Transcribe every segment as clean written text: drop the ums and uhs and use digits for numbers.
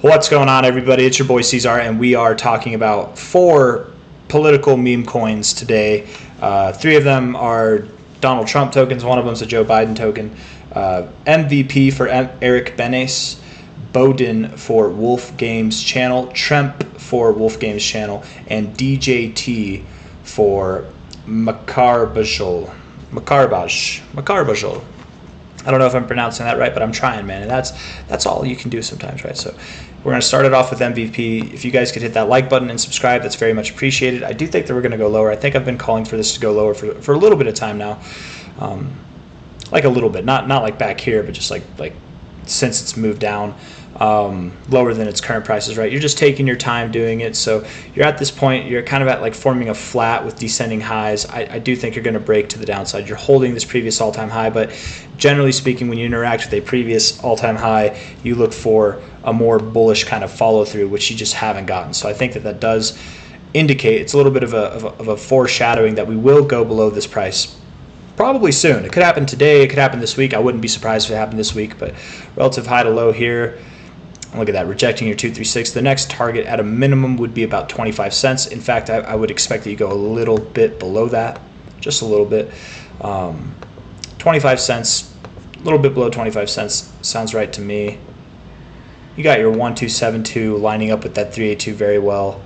What's going on, everybody? It's your boy C-Zar, and we are talking about 4 political meme coins today. 3 of them are Donald Trump tokens. One of them is a Joe Biden token. MVP for Eric Benes, Bowden for Wolf Games Channel, Tremp for Wolf Games Channel, and DJT for Makarbashul. I don't know if I'm pronouncing that right, but I'm trying, man. And that's all you can do sometimes, right? So we're going to start it off with MVP. If you guys could hit that like button and subscribe, that's very much appreciated. I do think that we're going to go lower. I think I've been calling for this to go lower for a little bit of time now. Like a little bit, not like back here, but just like since it's moved down lower than its current prices, right? You're just taking your time doing it. So you're at this point, you're kind of at like forming a flat with descending highs. I do think you're going to break to the downside. You're holding this previous all-time high, but generally speaking, when you interact with a previous all-time high, you look for a more bullish kind of follow-through, which you just haven't gotten. So I think that does indicate, it's a little bit of a foreshadowing that we will go below this price probably soon. It could happen today, it could happen this week. I wouldn't be surprised if it happened this week, but relative high to low here. Look at that, rejecting your 236. The next target at a minimum would be about 25 cents. In fact, I would expect that you go a little bit below that, just a little bit. 25 cents, a little bit below 25 cents sounds right to me. You got your 1272 lining up with that 382 very well.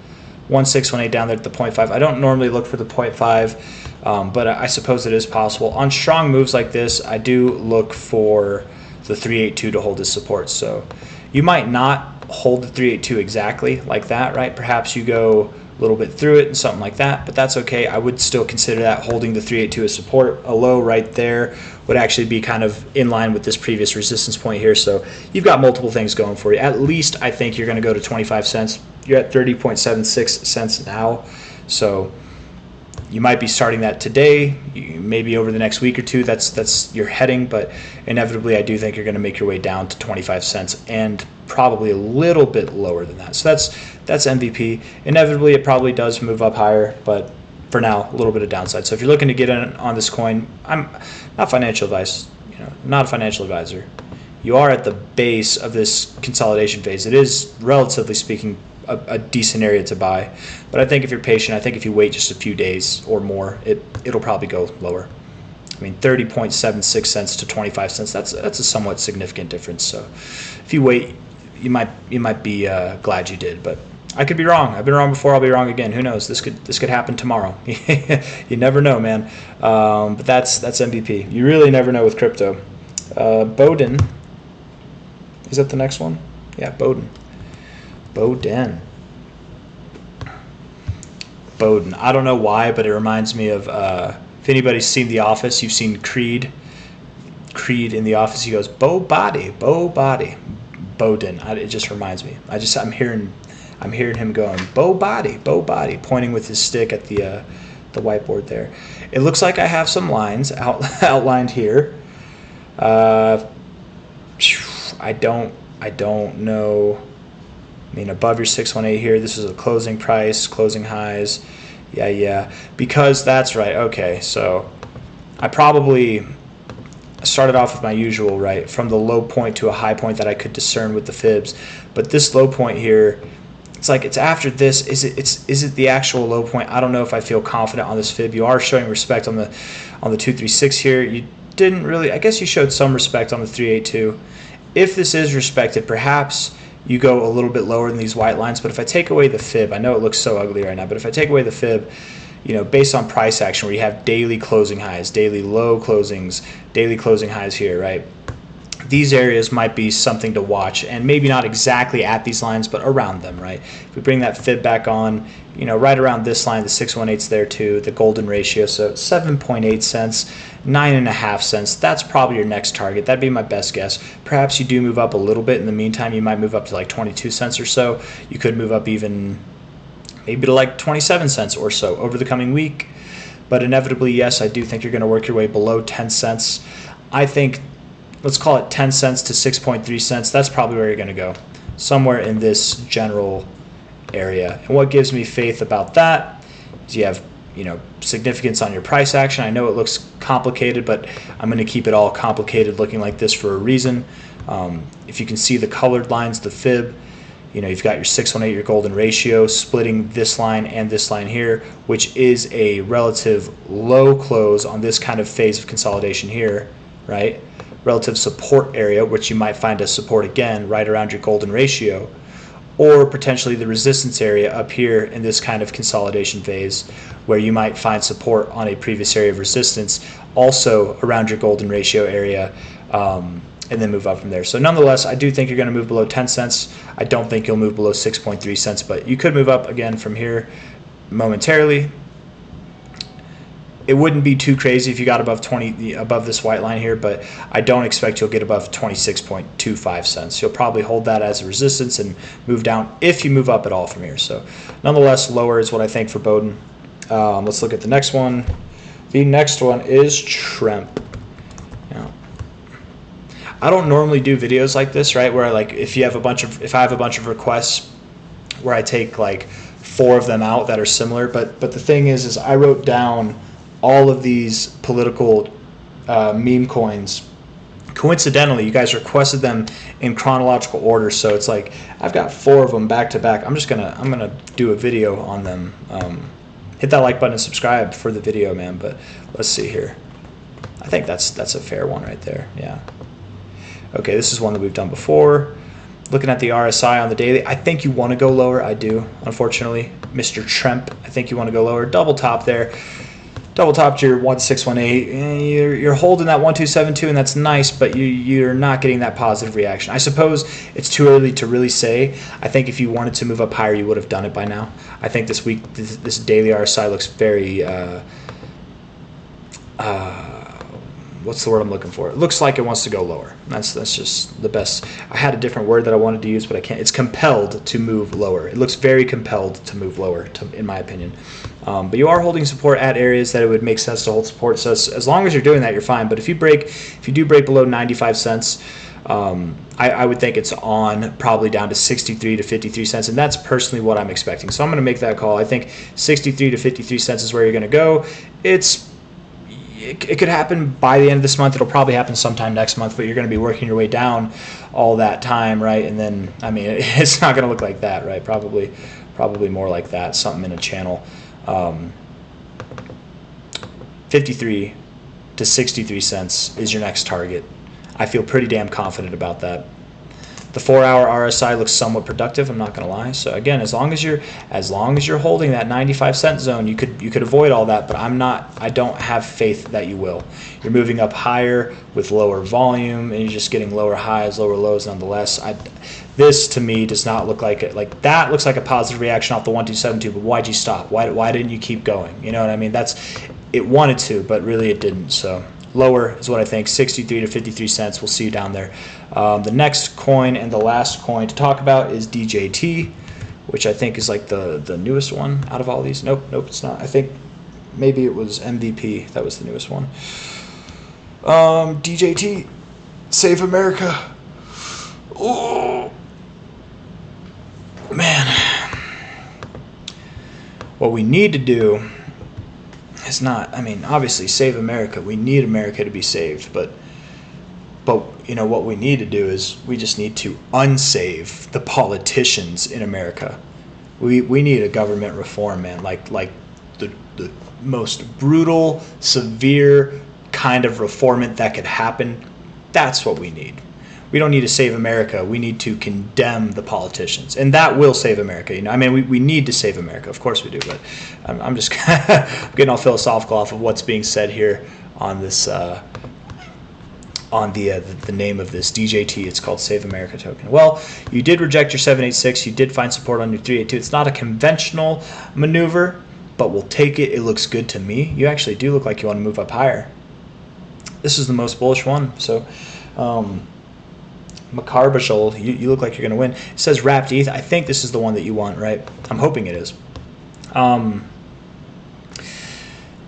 1618 down there at the 0.5. I don't normally look for the 0.5, but I suppose it is possible. On strong moves like this, I do look for the 382 to hold as support. So you might not hold the 382 exactly like that, right? Perhaps you go a little bit through it and something like that, but that's okay. I would still consider that holding the 382 as support. A low right there would actually be kind of in line with this previous resistance point here. So you've got multiple things going for you. At least I think you're going to go to 25 cents. You're at 30.76 cents now. So you might be starting that today, maybe over the next week or two. That's your heading, but inevitably I do think you're going to make your way down to 25 cents and probably a little bit lower than that. So that's MVP. Inevitably it probably does move up higher, but for now a little bit of downside. So if you're looking to get in on this coin, I'm not financial advice, not a financial advisor. You are at the base of this consolidation phase. It is, relatively speaking, a decent area to buy, but I think if you're patient, I think if you wait just a few days or more, it'll probably go lower. I mean, 30.76 cents to 25 cents, that's a somewhat significant difference. So if you wait, you might be glad you did, but I could be wrong. I've been wrong before, I'll be wrong again. Who knows? This could happen tomorrow. You never know, man. But that's MVP. You really never know with crypto. Bowden, is that the next one? Yeah, Bowden. I don't know why, but it reminds me of if anybody's seen The Office, you've seen Creed in The Office. He goes Bo Body, Bowden. It just reminds me. I'm hearing him going Bo Body, pointing with his stick at the whiteboard there. It looks like I have some lines outlined here. I don't know. I mean, above your 618 here, this is a closing price, closing highs. Yeah, because that's right. Okay, so I probably started off with my usual, right, from the low point to a high point that I could discern with the fibs. But this low point here, it's like it's after this. Is it the actual low point? I don't know if I feel confident on this fib. You are showing respect on the 236 here. You didn't really. I guess you showed some respect on the 382. If this is respected, perhaps you go a little bit lower than these white lines. But if I take away the fib, I know it looks so ugly right now, but if I take away the fib, based on price action where you have daily closing highs, daily low closings, daily closing highs here, right? These areas might be something to watch, and maybe not exactly at these lines, but around them, right? If we bring that fib back on, right around this line, the 618's there too, the golden ratio, so 7.8 cents, 9.5 cents, that's probably your next target. That'd be my best guess. Perhaps you do move up a little bit. In the meantime, you might move up to like 22 cents or so. You could move up even maybe to like 27 cents or so over the coming week. But inevitably, yes, I do think you're going to work your way below 10 cents. I think, let's call it 10 cents to 6.3 cents. That's probably where you're going to go, somewhere in this general area. And what gives me faith about that is you have significance on your price action. I know it looks complicated, but I'm going to keep it all complicated looking like this for a reason. If you can see the colored lines, the fib, You've got your 618, your golden ratio, splitting this line and this line here, which is a relative low close on this kind of phase of consolidation here, right? Relative support area, which you might find as support again right around your golden ratio, or potentially the resistance area up here in this kind of consolidation phase, where you might find support on a previous area of resistance, also around your golden ratio area, and then move up from there. So nonetheless, I do think you're going to move below 10 cents. I don't think you'll move below 6.3 cents, but you could move up again from here momentarily. It wouldn't be too crazy if you got above above this white line here, but I don't expect you'll get above 26.25 cents. You'll probably hold that as a resistance and move down if you move up at all from here. So nonetheless, lower is what I think for Bowden. Let's look at the next one. The next one is Tremp. I don't normally do videos like this, right? Where if I have a bunch of requests where I take like 4 of them out that are similar, but the thing is I wrote down all of these political meme coins. Coincidentally, you guys requested them in chronological order, so it's like I've got 4 of them back to back. I'm gonna do a video on them. Hit that like button and subscribe for the video, man. But let's see here. I think that's a fair one right there. Yeah. Okay, this is one that we've done before. Looking at the RSI on the daily, I think you want to go lower. I do, unfortunately. Mr. Tremp, I think you want to go lower. Double top there. Double topped your 1618. You're holding that 1272, and that's nice, but you're not getting that positive reaction. I suppose it's too early to really say. I think if you wanted to move up higher, you would have done it by now. I think this week, this daily RSI looks very what's the word I'm looking for? It looks like it wants to go lower. That's just the best. I had a different word that I wanted to use, but I can't. It's compelled to move lower. It looks very compelled to move lower, in my opinion. But you are holding support at areas that it would make sense to hold support. So as long as you're doing that, you're fine. But if you do break below 95 cents, I would think it's on probably down to 63 to 53 cents, and that's personally what I'm expecting. So I'm going to make that call. I think 63 to 53 cents is where you're going to go. It could happen by the end of this month. It'll probably happen sometime next month, but you're going to be working your way down all that time, right? And then, I mean, it's not going to look like that, right? Probably more like that, something in a channel. 53 to 63 cents is your next target. I feel pretty damn confident about that. The 4-hour RSI looks somewhat productive, I'm not going to lie. So again, as long as you're holding that 95 cent zone, you could avoid all that, but I don't have faith that you will. You're moving up higher with lower volume, and you're just getting lower highs, lower lows nonetheless. This to me does not look like it. Like that looks like a positive reaction off the 1272, but why'd you stop? Why didn't you keep going? You know what I mean? It wanted to, but really it didn't. So lower is what I think, 63 to 53 cents. We'll see you down there. The next coin and the last coin to talk about is DJT, which I think is like the newest one out of all these. Nope, it's not. I think maybe it was MVP. That was the newest one. DJT, Save America. Oh, man. What we need to do is not, I mean, obviously save America. We need America to be saved, but you know what we need to do is we just need to unsave the politicians in America. We need a government reform, man. Like the most brutal, severe kind of reformment that could happen. That's what we need. We don't need to save America. We need to condemn the politicians, and that will save America. You know, I mean, we need to save America. Of course we do, but I'm just getting all philosophical off of what's being said here on this on the name of this DJT. It's called Save America token. Well, you did reject your 786. You did find support on your 382. It's not a conventional maneuver, but we'll take it. It looks good to me. You actually do look like you want to move up higher. This is the most bullish one. So. Macarbashal, you look like you're going to win. It says wrapped ETH. I think this is the one that you want, right? I'm hoping it is.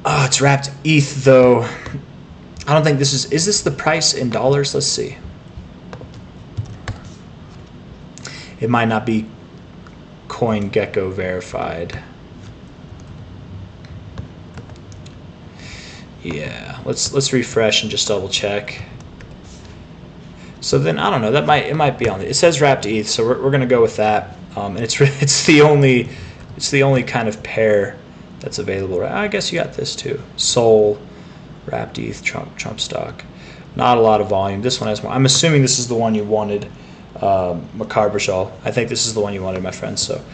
It's wrapped ETH, though. I don't think this is this the price in dollars? Let's see. It might not be CoinGecko verified. Yeah, let's refresh and just double check. So then I don't know. It might be on it. It says wrapped ETH, so we're gonna go with that. And it's the only kind of pair that's available. Right? I guess you got this too. Sol, wrapped ETH, Trump stock. Not a lot of volume. This one has more. I'm assuming this is the one you wanted, Macarbajal. I think this is the one you wanted, my friends. So.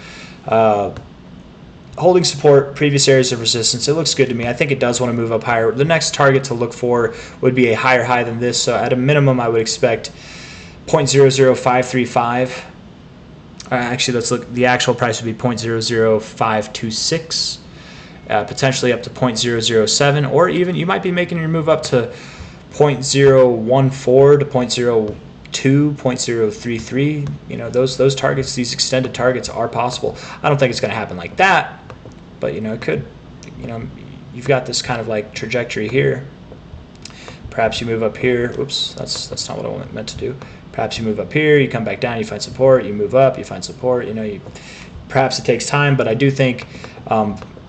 Holding support, previous areas of resistance. It looks good to me. I think it does want to move up higher. The next target to look for would be a higher high than this. So at a minimum, I would expect 0.00535. Actually, let's look. The actual price would be 0.00526, potentially up to 0.007, or even you might be making your move up to 0.014 to 0.02, 0.033. You know, those targets, these extended targets are possible. I don't think it's going to happen like that, but you know, it could. You know, you've got this kind of like trajectory here. Perhaps you move up here. Oops, that's not what I meant to do. Perhaps you move up here, you come back down, you find support, you move up, you find support. You know, perhaps it takes time, but I do think,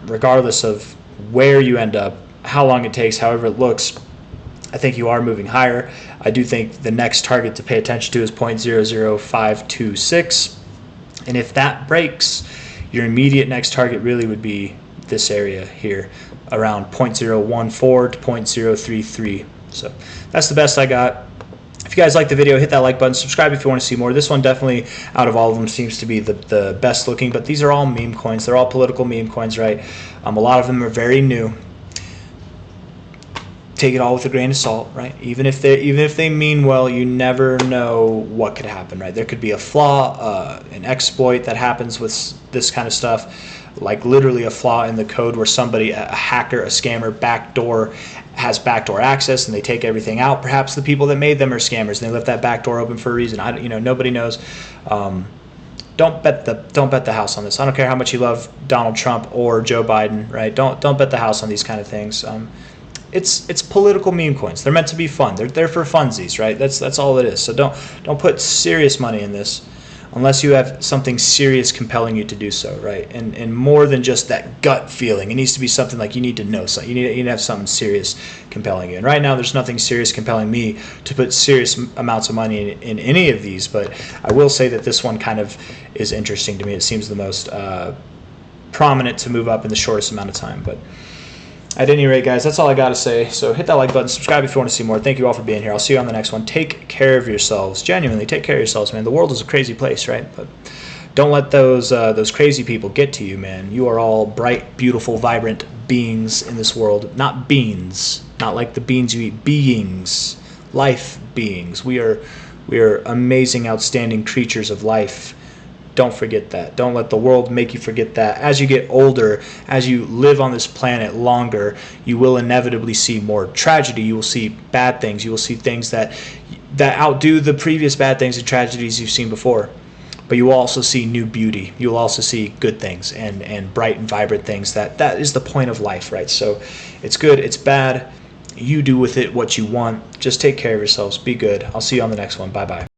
regardless of where you end up, how long it takes, however it looks, I think you are moving higher. I do think the next target to pay attention to is 0.00526, and if that breaks, your immediate next target really would be this area here, around 0.014 to 0.033. So that's the best I got. If you guys like the video, hit that like button, subscribe if you want to see more. This one definitely, out of all of them, seems to be the best looking, but these are all meme coins. They're all political meme coins, right? A lot of them are very new. Take it all with a grain of salt, right? Even if they mean well, you never know what could happen, right? There could be a flaw, an exploit that happens with this kind of stuff, like literally a flaw in the code where somebody, a hacker, a scammer, has backdoor access and they take everything out. Perhaps the people that made them are scammers and they left that backdoor open for a reason. Nobody knows. Don't bet the house on this. I don't care how much you love Donald Trump or Joe Biden, right? Don't bet the house on these kind of things. It's political meme coins. They're meant to be fun. They're there for funsies, right? That's all it is. So don't put serious money in this unless you have something serious compelling you to do so, right? And more than just that gut feeling. It needs to be something like you need to know something. You need to have something serious compelling you. And right now there's nothing serious compelling me to put serious amounts of money in any of these, but I will say that this one kind of is interesting to me. It seems the most prominent to move up in the shortest amount of time. But at any rate, guys, that's all I got to say. So hit that like button, subscribe if you want to see more. Thank you all for being here. I'll see you on the next one. Take care of yourselves. Genuinely, take care of yourselves, man. The world is a crazy place, right? But don't let those crazy people get to you, man. You are all bright, beautiful, vibrant beings in this world. Not beans. Not like the beans you eat. Beings. Life beings. We are amazing, outstanding creatures of life. Don't forget that. Don't let the world make you forget that. As you get older, as you live on this planet longer, you will inevitably see more tragedy. You will see bad things. You will see things that outdo the previous bad things and tragedies you've seen before. But you will also see new beauty. You will also see good things and bright and vibrant things. That is the point of life, right? So it's good, it's bad. You do with it what you want. Just take care of yourselves. Be good. I'll see you on the next one. Bye-bye.